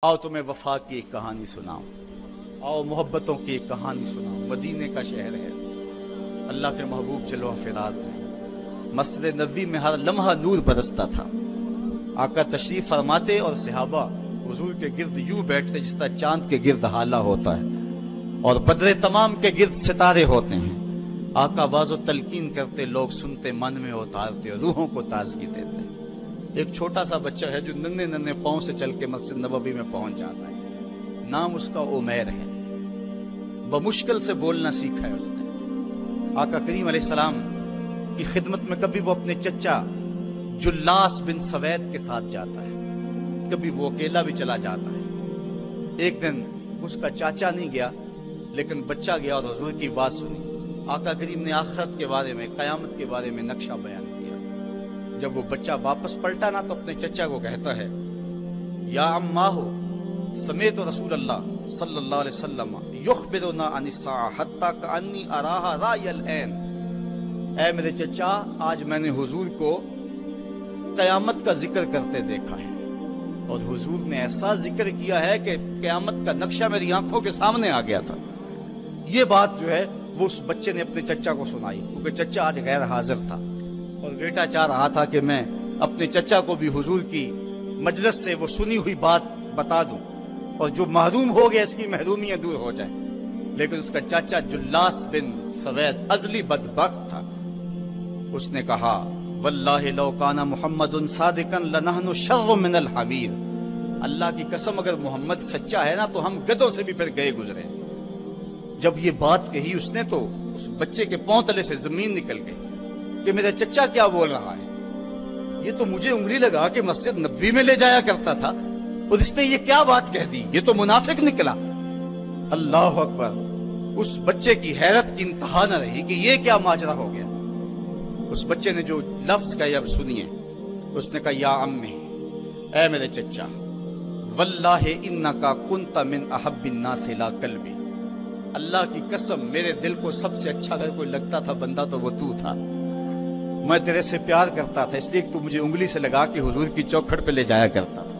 آؤ تمہیں وفا کی ایک کہانی سناؤں، آؤ محبتوں کی ایک کہانی سناؤں۔ مدینے کا شہر ہے، اللہ کے محبوب جلوہ فراز ہے۔ مسجد نبوی میں ہر لمحہ نور برستا تھا۔ آقا تشریف فرماتے اور صحابہ حضور کے گرد یوں بیٹھتے جس طرح چاند کے گرد ہالہ ہوتا ہے اور بدر تمام کے گرد ستارے ہوتے ہیں۔ آقا واز و تلقین کرتے، لوگ سنتے، من میں اتارتے، روحوں کو تازگی دیتے۔ ایک چھوٹا سا بچہ ہے جو ننھے ننھے پاؤں سے چل کے مسجد نبوی میں پہنچ جاتا ہے۔ نام اس کا عمیر ہے۔ بمشکل سے بولنا سیکھا ہے اس نے۔ آقا کریم علیہ السلام کی خدمت میں کبھی وہ اپنے چچا جلاس بن سوید کے ساتھ جاتا ہے، کبھی وہ اکیلا بھی چلا جاتا ہے۔ ایک دن اس کا چاچا نہیں گیا لیکن بچہ گیا اور حضور کی بات سنی۔ آقا کریم نے آخرت کے بارے میں، قیامت کے بارے میں نقشہ بیان کیا۔ جب وہ بچہ واپس پلٹا نا تو اپنے چچا کو کہتا ہے، یا اماہ سمیت رسول اللہ صلی اللہ علیہ وسلم یخبرنا عن الساعہ حتی کانی اراہا رای العین۔ اے میرے چچا، آج میں نے حضور کو قیامت کا ذکر کرتے دیکھا ہے، اور حضور نے ایسا ذکر کیا ہے کہ قیامت کا نقشہ میری آنکھوں کے سامنے آ گیا تھا۔ یہ بات جو ہے وہ اس بچے نے اپنے چچا کو سنائی، کیونکہ چچا آج غیر حاضر تھا اور بیٹا چاہ رہا تھا کہ میں اپنے چچا کو بھی حضور کی مجلس سے وہ سنی ہوئی بات بتا دوں اور جو محروم ہو گیا اس کی محرومیاں دور ہو جائیں۔ لیکن اس کا چاچا جلاس بن سوید ازلی بدبخت تھا۔ اس نے کہا، واللہ لو کان محمد صادقا لنحن شر من الحمیر۔ اللہ کی قسم اگر محمد سچا ہے نا تو ہم گدھوں سے بھی پھر گئے گزرے۔ جب یہ بات کہی اس نے تو اس بچے کے پاؤں تلے سے زمین نکل گئی کہ میرا چچا کیا بول رہا ہے۔ یہ تو مجھے انگلی لگا کہ مسجد نبوی میں لے جایا کرتا تھا اور اس نے یہ کیا بات کہہ دی، یہ تو منافق نکلا۔ اللہ اکبر! اس بچے کی حیرت کی انتہا نہ رہی کہ یہ کیا ماجرا ہو گیا۔ اس بچے نے جو لفظ کہا اب سنیے، اس نے کہا، یا امی، اے میرے چچا، واللہ انکا کنت من احب الناس الی قلبی۔ اللہ کی قسم میرے دل کو سب سے اچھا اگر کوئی لگتا تھا بندہ تو وہ تو تھا۔ میں تیرے سے پیار کرتا تھا اس لیے کہ تو مجھے انگلی سے لگا کے حضور کی چوکھٹ پہ لے جایا کرتا تھا۔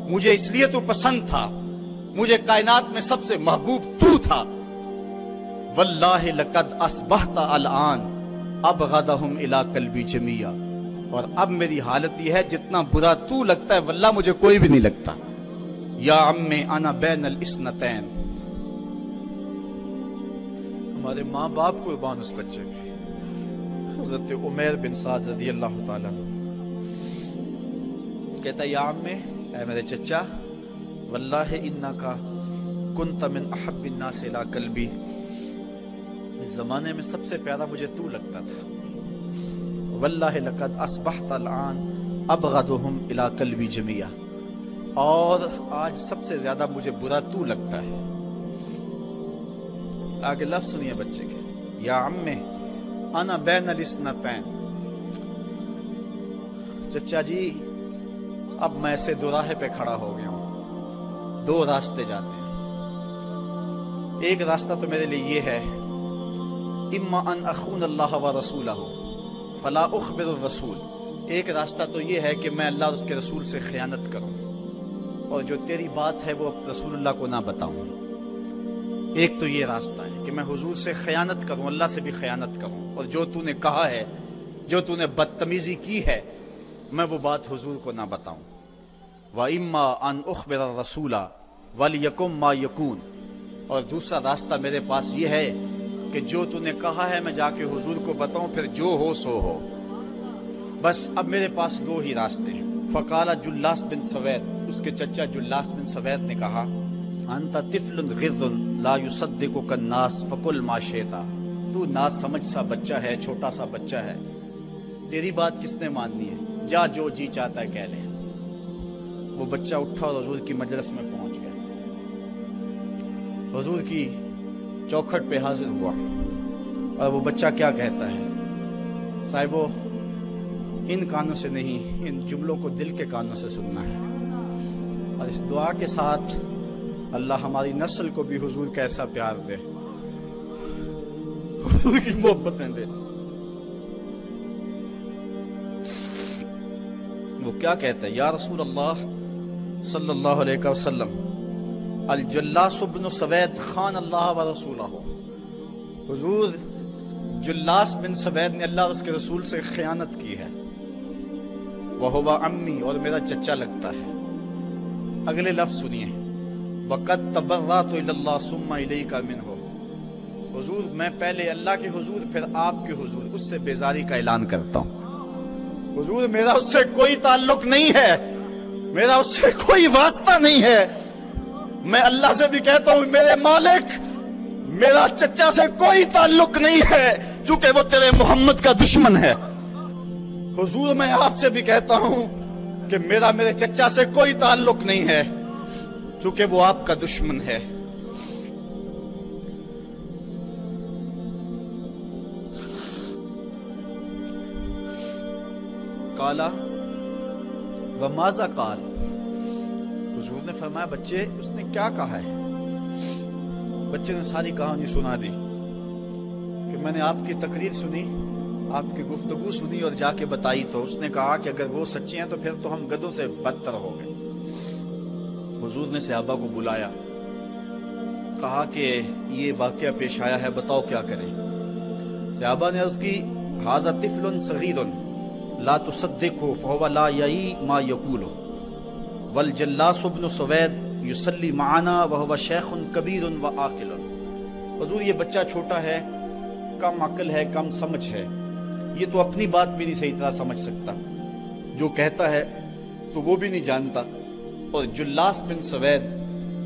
مجھے اس لیے تو پسند تھا، مجھے کائنات میں سب سے محبوب تو تھا۔ واللہ لقد اصبحت الان ابغضهم الی قلبی جمیعا۔ اور اب میری حالت یہ ہے جتنا برا تو لگتا ہے واللہ مجھے کوئی بھی نہیں لگتا۔ یا امی انا بین الاثنتین۔ ہمارے ماں باپ قربان اس بچے کے، حضرت عمیر بن سعد رضی اللہ تعالیٰ عنہ کہتا ہے، یا امی، اے میرے چچا، واللہ انکا کنت من احب الناس الی قلبی۔ اس زمانے میں سب سے پیارا مجھے تو لگتا تھا۔ واللہ لقد اصبحت الان ابغضهم الی قلبی جمیعا۔ اور آج سب سے زیادہ مجھے برا تو لگتا ہے۔ آگے لفظ سنیے بچے کے، یا امی انا بین الاثنتین۔ چچا جی، اب میں ایسے دو راہے پہ کھڑا ہو گیا ہوں، دو راستے جاتے ہیں۔ ایک راستہ تو میرے لیے یہ ہے، اما ان اخون اللہ و رسولہ فلا اخبر الرسول۔ ایک راستہ تو یہ ہے کہ میں اللہ اور اس کے رسول سے خیانت کروں اور جو تیری بات ہے وہ رسول اللہ کو نہ بتاؤں۔ ایک تو یہ راستہ ہے کہ میں حضور سے خیانت کروں، اللہ سے بھی خیانت کروں، اور جو تو نے کہا ہے، جو تو نے بدتمیزی کی ہے، میں وہ بات حضور کو نہ بتاؤں۔ وَإِمَّا أَنْ أُخْبِرَ الرَّسُولَ وَلْيَكُنْ مَا يَكُونُ۔ اور دوسرا راستہ میرے پاس یہ ہے کہ جو تو نے کہا ہے میں جا کے حضور کو بتاؤں، پھر جو ہو سو ہو۔ بس اب میرے پاس دو ہی راستے ہیں۔ فقال جلاس بن سوید، اس کے چچا جلاس بن سوید نے کہا، انت طفل غض لا یصدقک الناس فقل ما شئت۔ تو نا سمجھ سا بچہ ہے، چھوٹا سا بچہ ہے، تیری بات کس نے ماننی ہے، جا جو جی چاہتا ہے کہہ لے۔ وہ بچہ اٹھا اور حضور کی مجلس میں پہنچ گیا، حضور کی چوکھٹ پہ حاضر ہوا۔ اور وہ بچہ کیا کہتا ہے، صاحبو ان کانوں سے نہیں، ان جملوں کو دل کے کانوں سے سننا ہے، اور اس دعا کے ساتھ اللہ ہماری نسل کو بھی حضور کا ایسا پیار دے، حضور کی محبتیں دے۔ وہ کیا کہتا ہے، یا رسول اللہ صلی اللہ علیہ وسلم الجلاس بن سوید خان اللہ و رسولہ، حضور جلاس بن سوید نے اللہ اور اس کے رسول سے خیانت کی ہے، وہو عمی، اور میرا چچا لگتا ہے۔ اگلے لفظ سنیے، وَقَدْ تَبَرَّأْتُ إِلَى اللَّهِ ثُمَّ إِلَيْكَ مِنْهُ، حضور میں پہلے اللہ کے حضور پھر آپ کے حضور اس سے بیزاری کا اعلان کرتا ہوں۔ حضور میرا اس سے کوئی تعلق نہیں ہے، میرا اس سے کوئی واسطہ نہیں ہے۔ میں اللہ سے بھی کہتا ہوں میرے مالک، میرا چچا سے کوئی تعلق نہیں ہے چونکہ وہ تیرے محمد کا دشمن ہے۔ حضور میں آپ سے بھی کہتا ہوں کہ میرا میرے چچا سے کوئی تعلق نہیں ہے چونکہ وہ آپ کا دشمن ہے۔ قالا وماذا قال، حضور نے فرمایا بچے اس نے کیا کہا ہے؟ بچے نے ساری کہانی سنا دی کہ میں نے آپ کی تقریر سنی، آپ کی گفتگو سنی اور جا کے بتائی تو اس نے کہا کہ اگر وہ سچے ہیں تو پھر تو ہم گدھوں سے بدتر ہو گئے۔ حضور نے صحابہ کو بلایا، کہا کہ یہ واقعہ پیش آیا ہے، بتاؤ کیا کریں۔ صحابہ نے عرض کی ھذا طفل صغیر لا تصدقه فهو لا یعی ما یقول والجلاس بن سوید یصلی معنا وهو شیخ کبیر وعاقل، حضور یہ بچہ چھوٹا ہے، کم عقل ہے، کم سمجھ ہے، یہ تو اپنی بات بھی نہیں صحیح طرح سمجھ سکتا، جو کہتا ہے تو وہ بھی نہیں جانتا، اور جلاس بن سوید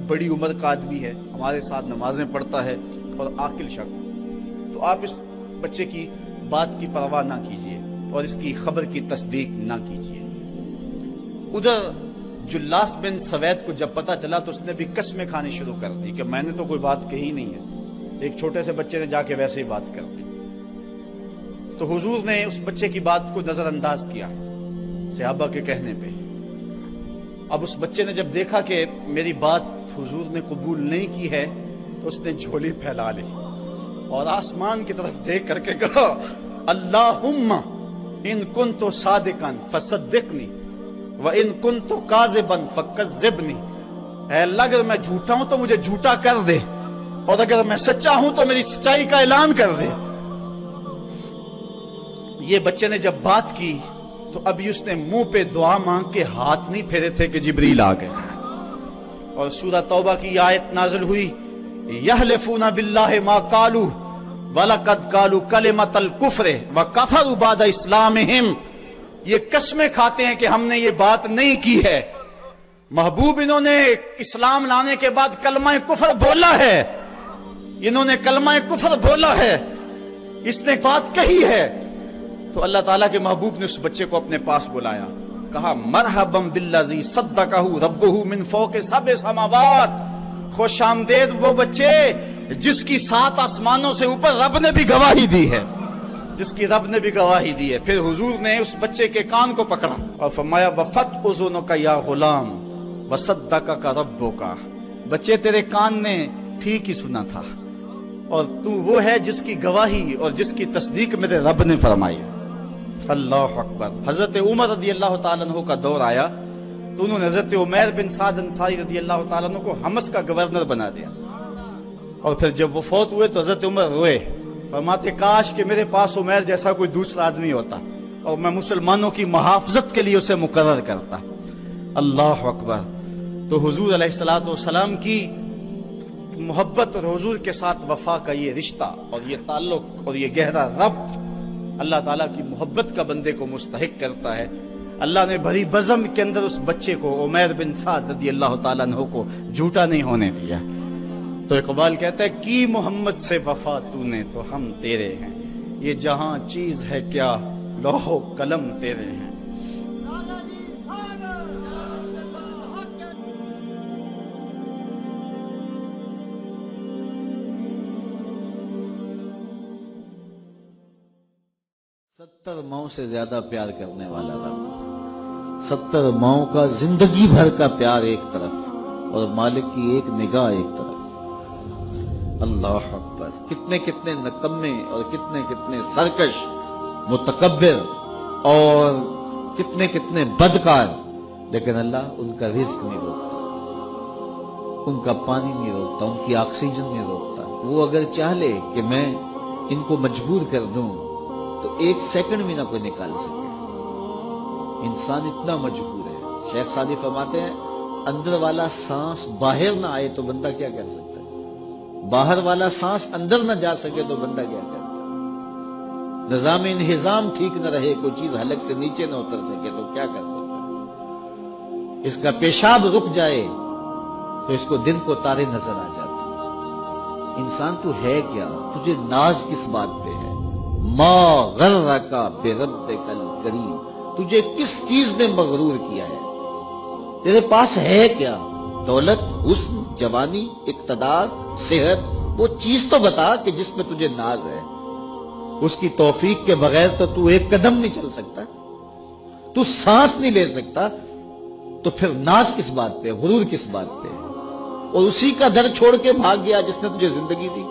بڑی عمر کا آدمی ہے، ہمارے ساتھ نمازیں پڑھتا ہے اور عاقل شخص، تو آپ اس بچے کی بات کی پرواہ نہ کیجیے اور اس کی خبر کی تصدیق نہ کیجیے۔ ادھر جلاس بن سوید کو جب پتا چلا تو اس نے بھی قسمیں کھانی شروع کر دی کہ میں نے تو کوئی بات کہی نہیں ہے، ایک چھوٹے سے بچے نے جا کے ویسے ہی بات کر دی۔ تو حضور نے اس بچے کی بات کو نظر انداز کیا صحابہ کے کہنے پہ۔ اب اس بچے نے جب دیکھا کہ میری بات حضور نے قبول نہیں کی ہے تو اس نے جھولی پھیلا لی اور آسمان کی طرف دیکھ کر کے کہا اللہم ان کنت صادقا فصدقنی وان کنت کاذبا فکذبنی، اے اللہ اگر میں جھوٹا ہوں تو مجھے جھوٹا کر دے، اور اگر میں سچا ہوں تو میری سچائی کا اعلان کر دے۔ یہ بچے نے جب بات کی تو ابھی اس نے منہ پہ دعا مانگ کے ہاتھ نہیں پھیرے تھے کہ جبریل آ گئے، اور سورہ توبہ کی آیت نازل ہوئی یحلفون باللہ ما قالوا وَلَقَدْ قَالُوا كَلِمَةَ الْكُفْرِ وَكَفَرُوا بَعْدَ اسْلَامِهِمْ، یہ قسمیں کھاتے ہیں کہ ہم نے یہ بات نہیں کی ہے۔ محبوب انہوں نے اسلام لانے کے بعد کلمہ کفر بولا ہے، انہوں نے کلمہ کفر بولا ہے، اس نے بات کہی ہے۔ تو اللہ تعالیٰ کے محبوب نے اس بچے کو اپنے پاس بلایا، کہا مرحبا بالذی صدقہ ربہ من فوق سبع سماوات، خوش آمدید وہ بچے جس کی 7 آسمانوں سے اوپر رب نے بھی گواہی دی ہے، جس کی رب نے بھی گواہی دی ہے۔ پھر حضور نے اس بچے کے کان کو پکڑا اور فرمایا وفت اذنک یا غلام وصدقک ربک، بچے تیرے کان نے ٹھیک ہی سنا تھا اور تو وہ ہے جس کی گواہی اور جس کی تصدیق میرے رب نے فرمائی۔ اللہ اکبر۔ حضرت عمر رضی اللہ تعالیٰ عنہ کا دور آیا تو انہوں نے حضرت عمیر بن سعد انصاری رضی اللہ تعالیٰ عنہ کو حمص کا گورنر بنا دیا، اور پھر جب وہ فوت ہوئے تو حضرت عمر روئے، فرماتے کاش کہ میرے پاس عمیر جیسا کوئی دوسرا آدمی ہوتا اور میں مسلمانوں کی محافظت کے لیے اسے مقرر کرتا۔ اللہ اکبر۔ تو حضور علیہ الصلوۃ والسلام کی محبت اور حضور کے ساتھ وفا کا یہ رشتہ اور یہ تعلق اور یہ گہرا ربط اللہ تعالیٰ کی محبت کا بندے کو مستحق کرتا ہے۔ اللہ نے بھری بزم کے اندر اس بچے کو عمیر بن سعد رضی اللہ تعالیٰ عنہ کو جھوٹا نہیں ہونے دیا۔ تو اقبال کہتا ہے کی محمد سے وفا تو نے تو ہم تیرے ہیں، یہ جہاں چیز ہے کیا لوح و قلم تیرے ہیں۔ ستر ماؤں سے زیادہ پیار کرنے والا رب، 70 ماؤں کا زندگی بھر کا پیار ایک طرف اور مالک کی ایک نگاہ ایک طرف۔ اللہ اکبر۔ کتنے کتنے نکمے اور کتنے کتنے سرکش متکبر اور کتنے کتنے بدکار لیکن اللہ ان کا رزق نہیں روکتا، ان کا پانی نہیں روکتا، ان کی آکسیجن نہیں روکتا۔ وہ اگر چاہ لے کہ میں ان کو مجبور کر دوں تو 1 سیکنڈ بھی نہ کوئی نکال سکے۔ انسان اتنا مجبور ہے۔ شیخ سعدی فرماتے ہیں اندر والا سانس باہر نہ آئے تو بندہ کیا کر سکتا ہے، باہر والا سانس اندر نہ جا سکے تو بندہ کیا کرتا ہے، نظام انہضام ٹھیک نہ رہے، کوئی چیز حلق سے نیچے نہ اتر سکے تو کیا کر سکتا ہے، اس کا پیشاب رک جائے تو اس کو دن کو تارے نظر آ جاتے۔ انسان تو ہے کیا، تجھے ناز کس بات پہ ہے؟ ما غرک بربک الکریم، تجھے کس چیز نے مغرور کیا ہے؟ تیرے پاس ہے کیا؟ دولت، حسن، جوانی، اقتدار، صحت، وہ چیز تو بتا کہ جس میں تجھے ناز ہے۔ اس کی توفیق کے بغیر تو 1 قدم نہیں چل سکتا، تو سانس نہیں لے سکتا، تو پھر ناز کس بات پہ، غرور کس بات پہ؟ اور اسی کا در چھوڑ کے بھاگ گیا جس نے تجھے زندگی دی،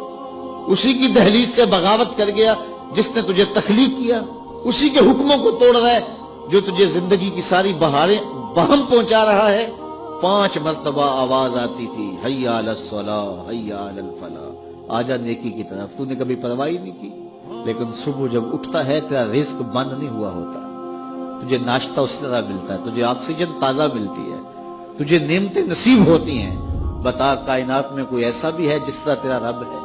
اسی کی دہلیز سے بغاوت کر گیا جس نے تجھے تخلیق کیا، اسی کے حکموں کو توڑ رہا ہے جو تجھے زندگی کی ساری بہاریں بہم پہنچا رہا ہے۔ 5 مرتبہ آواز آتی تھی، حی علی الصلاۃ، حی علی الفلاح، آجا نیکی کی طرف، تو نے کبھی پرواہ نہیں کی۔ لیکن صبح جب اٹھتا ہے تیرا رزق بند نہیں ہوا ہوتا، تجھے ناشتہ اس طرح ملتا ہے، تجھے آکسیجن تازہ ملتی ہے، تجھے نعمتیں نصیب ہوتی ہیں۔ بتا کائنات میں کوئی ایسا بھی ہے جس طرح تیرا رب ہے؟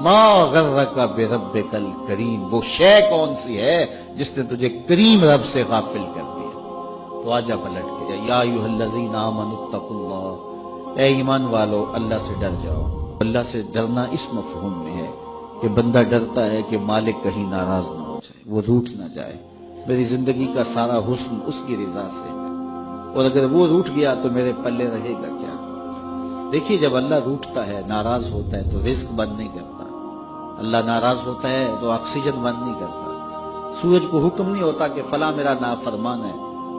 ما غرک بربک الکریم، وہ شے کون سی ہے جس نے تجھے کریم رب سے غافل کر دیا؟ تو آجا پلٹ کے، یا ایھا الذین آمنوا اتقوا اللہ، اے ایمان والو اللہ سے ڈر جاؤ۔ اللہ سے ڈرنا اس مفہوم میں ہے کہ بندہ ڈرتا ہے کہ مالک کہیں ناراض نہ ہو جائے، وہ روٹھ نہ جائے، میری زندگی کا سارا حسن اس کی رضا سے ہے، اور اگر وہ روٹھ گیا تو میرے پلے رہے گا کیا؟ دیکھیے جب اللہ روٹھتا ہے، ناراض ہوتا ہے تو رزق بند نہیں کرتا، اللہ ناراض ہوتا ہے تو آکسیجن بند نہیں کرتا، سورج کو حکم نہیں ہوتا کہ فلاں میرا نافرمان ہے،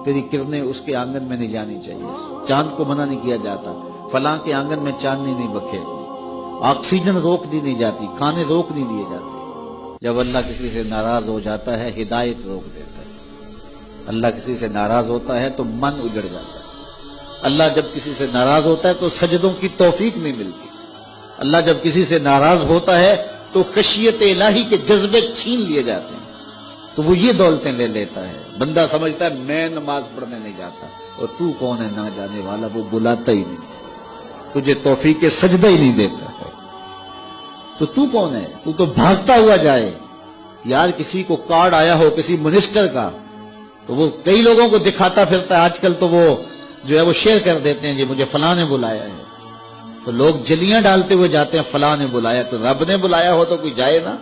تیری کرنیں اس کے آنگن میں نہیں جانی چاہیے، چاند کو منع نہیں کیا جاتا، فلاں کے آنگن میں چاندنی نہیں بکھیرنی، آکسیجن روک دی نہیں جاتی، کھانے روک نہیں دیے جاتے۔ جب اللہ کسی سے ناراض ہو جاتا ہے ہدایت روک دیتا ہے، اللہ کسی سے ناراض ہوتا ہے تو من اجڑ جاتا ہے، اللہ جب کسی سے ناراض ہوتا ہے تو سجدوں کی توفیق نہیں ملتی، اللہ جب کسی سے ناراض ہوتا ہے تو خشیت الہی کے جذبے چھین لیے جاتے ہیں، تو وہ یہ دولتیں لے لیتا ہے۔ بندہ سمجھتا ہے میں نماز پڑھنے نہیں جاتا، اور تو کون ہے نہ جانے والا، وہ بلاتا ہی نہیں ہے، تجھے توفیق سجدہ ہی نہیں دیتا ہے، تو کون ہے؟ تو بھاگتا ہوا جائے۔ یار کسی کو کارڈ آیا ہو کسی منسٹر کا تو وہ کئی لوگوں کو دکھاتا پھرتا ہے، آج کل تو وہ جو ہے وہ شیئر کر دیتے ہیں، جی مجھے فلاں نے بلایا ہے، تو لوگ جلیاں ڈالتے ہوئے جاتے ہیں، فلاں نے بلایا، تو رب نے بلایا ہو تو کوئی جائے نا؟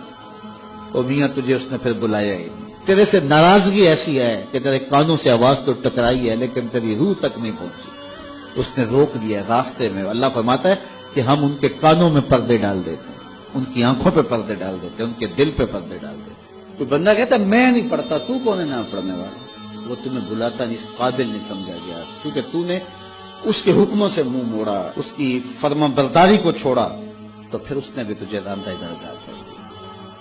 او میاں تجھے اس نے پھر بلایا ہی نہیں، تیرے سے ناراضگی ایسی ہے کہ تیرے کانوں سے آواز تو ٹکرائی ہے لیکن تیری روح تک نہیں پہنچی، اس نے روک دیا راستے میں۔ اللہ فرماتا ہے کہ ہم ان کے کانوں میں پردے ڈال دیتے ہیں، ان کی آنکھوں پہ پردے ڈال دیتے ہیں، ان کے دل پہ پردے ڈال دیتے ہیں۔ تو بندہ کہتا ہے میں نہیں پڑھتا، تو کون ہے نہ پڑھنے والا؟ وہ تمہیں بلاتا نہیں، اس قابل نہیں سمجھا گیا، کیونکہ تو نے اس کے حکموں سے منہ موڑا، اس کی فرما برداری کو چھوڑا، تو پھر اس نے بھی تجھے راندہ درگاہ کر دیا،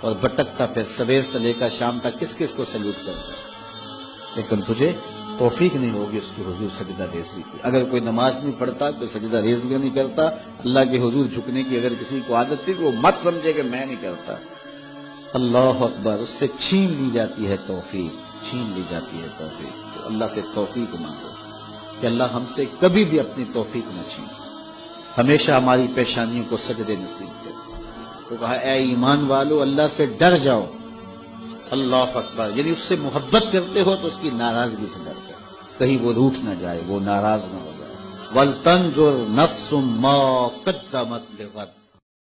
اور بھٹکتا پھر سویر سے لے کر شام تک کس کس کو سیلوٹ کرتا ہے، لیکن تجھے توفیق نہیں ہوگی اس کی حضور سجدہ ریزی کی۔ اگر کوئی نماز نہیں پڑھتا، کوئی سجدہ ریزی نہیں کرتا، اللہ کے حضور جھکنے کی اگر کسی کو عادت تھی تو وہ مت سمجھے کہ میں نہیں کرتا۔ اللہ اکبر، اس سے چھین لی جاتی ہے توفیق، چھین لی جاتی ہے توفیق۔ تو اللہ سے توفیق مانگو کہ اللہ ہم سے کبھی بھی اپنی توفیق نہ چھین، ہمیشہ ہماری پیشانیوں کو سجدے نصیب کرے۔ تو کہا اے ایمان والو اللہ سے ڈر جاؤ۔ اللہ اکبر، یعنی اس سے محبت کرتے ہو تو اس کی ناراضگی سے ڈر جاؤ، کہیں وہ روٹھ نہ جائے، وہ ناراض نہ ہو جائے۔ وَلْتَنْظُرْ نَفْسٌ مَا قَدَّمَتْ لِغَدٍ،